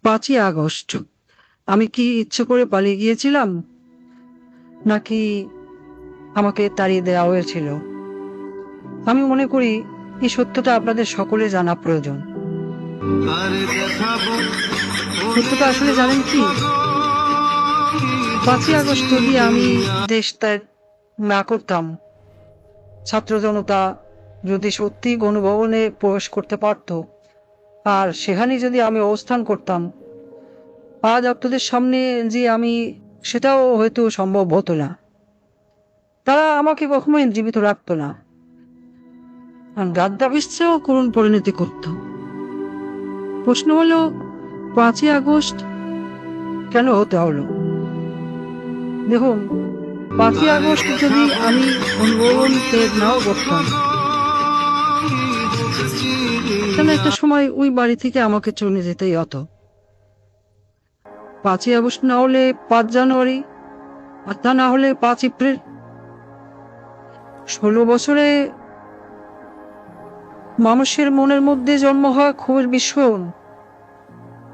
5ই August আমি কি ইচ্ছে করে পালিয়ে গিয়েছিলাম, নাকি আমাকে তাড়িয়ে দেওয়া হয়েছিল? আমি মনে করি এই সত্যটা আপনাদের সকলে জানা প্রয়োজন। সত্যটা আসলে জানেন কি? 5ই আগস্ট যদি আমি দেশ ত্যাগ না করতাম, ছাত্র জনতা যদি সত্যি গণভবনে প্রবেশ করতে পারত, আর সেখানে যদি আমি অবস্থান করতাম, আজ আপনাদের সামনে যে আমি, সেটাও হয়তো সম্ভব হতো না। তারা আমাকে কখনোই জীবিত রাখতো না, গাদ্দাফির চেয়েও করুণ পরিণতি করত। প্রশ্ন হলো, 5ই আগস্ট কেন হতে হলো? দেখুন, 5ই আগস্ট যদি আমি গণভবন ত্যাগ নাও করতাম, তাহলে একটা সময় ওই বাড়ি থেকে আমাকে চলে যেতেই হতো। 5ই আগস্ট না হলে 5 জানুয়ারি, আর তা না হলে 5 এপ্রিল। 16 বছরে মানুষের মনের মধ্যে জন্ম হওয়া ক্ষোভের বিস্ফোরণ,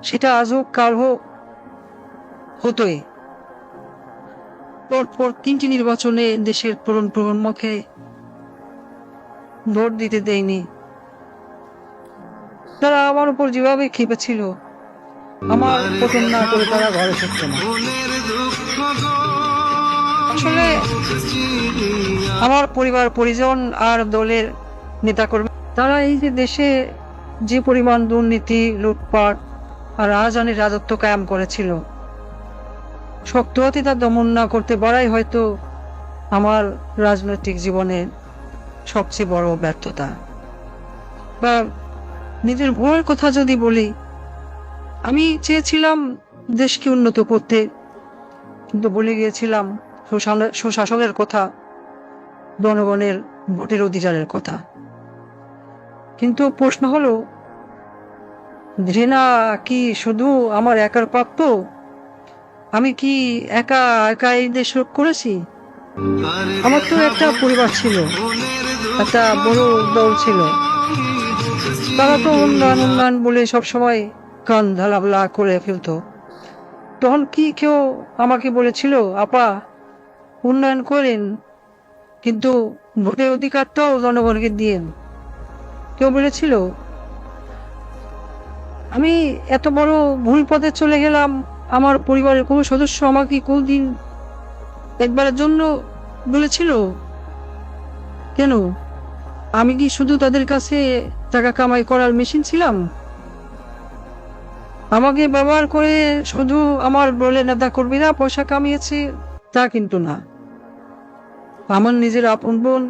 সেটা আজ হোক কাল হোক হতোই। পরপর 3টি নির্বাচনে দেশের প্রজন্মকে ভোট দিতে দেয়নি। তারা আমার উপর যেভাবে খেপেছিল, আমার পতন না করে তারা ঘরে ফিরত না। আসলে আমার পরিবার পরিজন আর দলের নেতাকর্মী, তারা এই যে দেশে যে পরিমাণ দুর্নীতি, লুটপাট আর রাজধানীর রাজত্ব কায়েম করেছিল, শক্ত হাতে তা দমন না করতে পারাই হয়তো আমার রাজনৈতিক জীবনের সবচেয়ে বড় ব্যর্থতা। বা নিজের ভয়ের কথা যদি বলি, আমি চেয়েছিলাম দেশকে উন্নত করতে, কিন্তু বলে গিয়েছিলাম সুশাসনের কথা, জনগণের ভোটের অধিকারের কথা। কিন্তু প্রশ্ন হলো, ঘৃণা কি শুধু আমার একার প্রাপ্য? আমি কি একা একা এই দেশ রোধ করেছি? আমার তো একটা পরিবার ছিল, একটা বড় দল ছিল। তারা তো উন্নয়ন উন্নয়ন বলে সবসময় কান ঢালাবলা করে ফেলতো। তখন কি কেউ আমাকে বলেছিল, আপা উন্নয়ন করেন, কিন্তু ভোটের অধিকারটাও জনগণকে দিয়েন? কেউ বলেছিল? আমি এত বড় ভুল পথে চলে গেলাম, আমার পরিবারের কোনো সদস্য আমাকে কোনদিন একবারের জন্য বলেছিল? কেন? আমি কি শুধু তাদের কাছে টাকা কামাই করার মেশিন ছিলাম? আমাকে ব্যবহার করে শুধু আমার বলে নেতা কর্মীরা পয়সা কামিয়েছে তা কিন্তু না। আমার নিজের আপন বোন,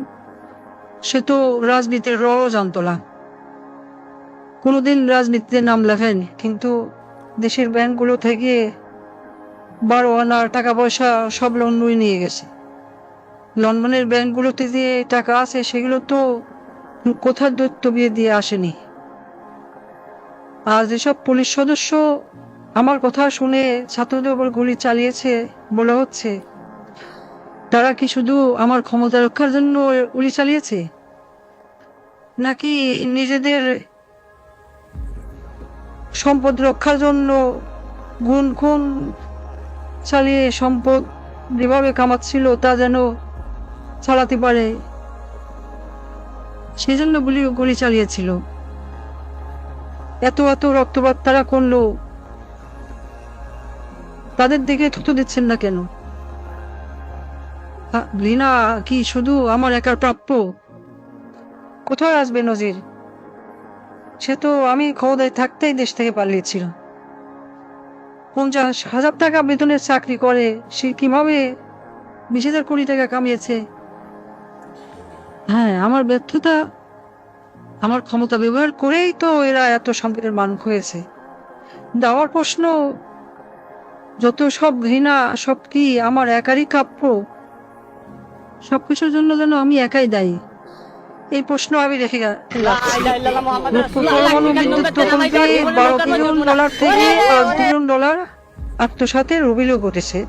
সে তো রাজনীতির রও জানতো না, কোনোদিন রাজনীতিতে নাম লেখায়নি, কিন্তু দেশের ব্যাংকগুলো থেকে 12 আনার টাকা পয়সা সব লোন নিয়ে গেছে। লন্ডনের ব্যাংকগুলোতে যে টাকা আছে, সেগুলো তো কোথার দৈত্য বিয়ে দিয়ে আসেনি। আর যেসব পুলিশ সদস্য আমার কথা শুনে ছাত্রদের উপর গুলি চালিয়েছে বলা হচ্ছে, তারা কি শুধু আমার ক্ষমতা রক্ষার জন্য গুলি চালিয়েছে, নাকি নিজেদের সম্পদ রক্ষার জন্য গুণ খুন চালিয়ে সম্পদ যেভাবে কামাচ্ছিল তা যেন চালাতে পারে, সেজন্য গুলি চালিয়েছিল? এত এত রক্তপাত তারা করলো, তাদের দিকে থুতু দিচ্ছেন না কেন? ঘৃণা কি শুধু আমার একার প্রাপ্য? কোথায় আসবে নজির? সে তো আমি ক্ষমতায় থাকতেই দেশ থেকে পালিয়েছিল। 50,000 টাকা বেতনের চাকরি করে সে কিভাবে 20,000 কোটি টাকা কামিয়েছে? হ্যাঁ, আমার ব্যর্থতা, আমার ক্ষমতা ব্যবহার করেই তো এরা এত সম্পদের মালিক হয়েছে। দেওয়ার প্রশ্ন, যত সব ঘৃণা, সব কি আমার একারই প্রাপ্য? সবকিছুর জন্য যেন আমি একাই দায়ী, এই প্রশ্ন আমি রেখে পরমাণু বিদ্যুৎ প্রকল্পে $12 বিলিয়ন থেকে $5 বিলিয়ন আত্মসাতের অভিযোগ উঠেছে।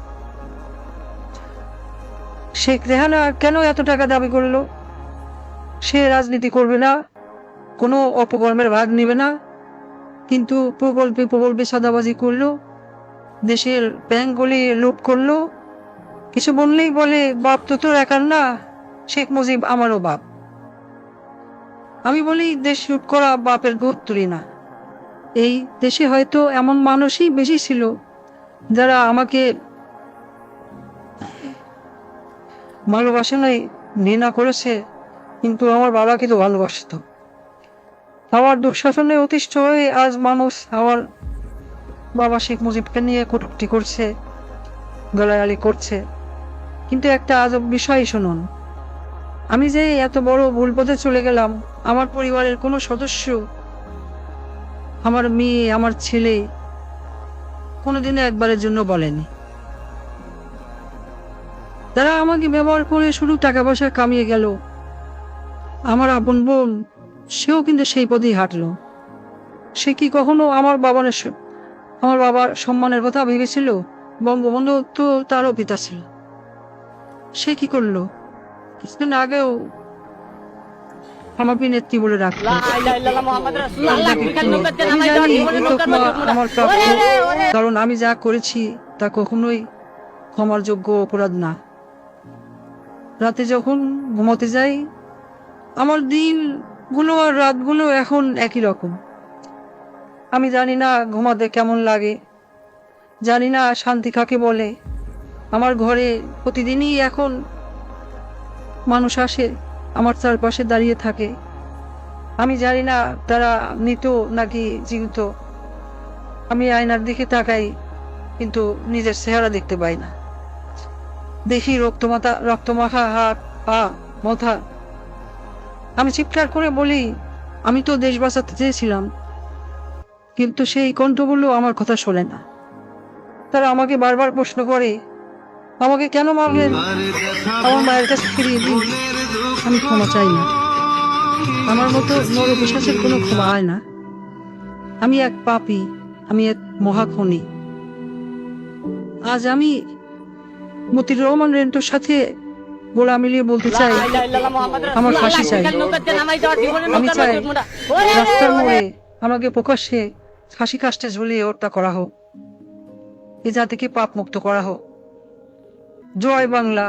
শেখ রেহানা কেন এত টাকা দাবি করলো? সে রাজনীতি করবে না, কোনো অপকর্মের ভাগ নিবে না, কিন্তু প্রকল্পে প্রকল্পে সাদাবাজি করলো, দেশের ব্যাংকগুলি লুট করলো। কিছু বললেই বলে বাপ তো তোর একার না, শেখ মুজিব আমারও বাপ। আমি বলি দেশ লুট করা বাপের গোদ তুলি না। এই দেশে হয়তো এমন মানুষই বেশি ছিল যারা আমাকে ভালোবাসে নাই, ঘৃণা করেছে, কিন্তু আমার বাবাকে তো ভালোবাসতো। আমার দুঃশাসনে অতিষ্ঠ হয়ে আজ মানুষ আমার বাবা শেখ মুজিবকে নিয়ে কটূক্তি করছে, গালাগালি করছে। কিন্তু একটা আজব বিষয় শুনুন, আমি যে এত বড় ভুল পথে চলে গেলাম, আমার পরিবারের কোনো সদস্য, আমার মেয়ে, আমার ছেলে কোনোদিনও একবারের জন্য বলেনি। তারা আমাকে ব্যবহার করে শুধু টাকা পয়সা কামিয়ে গেল। আমার আপন বোন, সেও কিন্তু সেই পথেই হাঁটলো। সে কি কখনো আমার বাবার সম্মানের কথা ভেবেছিল? বঙ্গবন্ধু তো তারও পিতা ছিল। সে কি করলো? কিছুদিন আগেও আমাকে নেত্রী বলে রাখলো। আমি জানি আমার প্রাপ্য, কারণ আমি যা করেছি তা কখনোই ক্ষমার যোগ্য অপরাধ না। রাতে যখন ঘুমোতে যাই, আমার দিনগুলো আর রাতগুলো এখন একই রকম। আমি জানি না ঘুমাতে কেমন লাগে, জানি না শান্তি কাকে বলে। আমার ঘরে প্রতিদিনই এখন মানুষ আসে, আমার চারপাশে দাঁড়িয়ে থাকে। আমি জানি না তারা মৃত নাকি জীবিত। আমি আয়নার দিকে তাকাই, কিন্তু নিজের চেহারা দেখতে পাই না। দেখি রক্তমাখা হাত, পা, মাথা। আমি চিৎকার করে বলি, আমি তো দেশ বাঁচাতে চেয়েছিলাম, কিন্তু সেই কণ্ঠগুলো আমার কথা শোনে না। তারা আমাকে বারবার প্রশ্ন করে, আমাকে কেন মারলেন? আমার মায়ের কাছে ফিরিয়ে দিন। আমি ক্ষমা চাই না। আমার মতো নরপিশাচের কোনো ক্ষমা হয় না। আমি এক পাপী, আমি এক মহাখনি। আজ আমি মতিউর রহমান রেন্টুর সাথে গোলা মিলিয়ে বলতে চাই, আমার ফাঁসি চাই। আমি চাই রাস্তার মোড়ে আমাকে প্রকাশ্যে ফাঁসি কাস্টে ঝুলিয়ে হত্যা করা হোক, এ জাতিকে পাপ মুক্ত করা হোক। জয় বাংলা,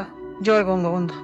জয় বঙ্গবন্ধু।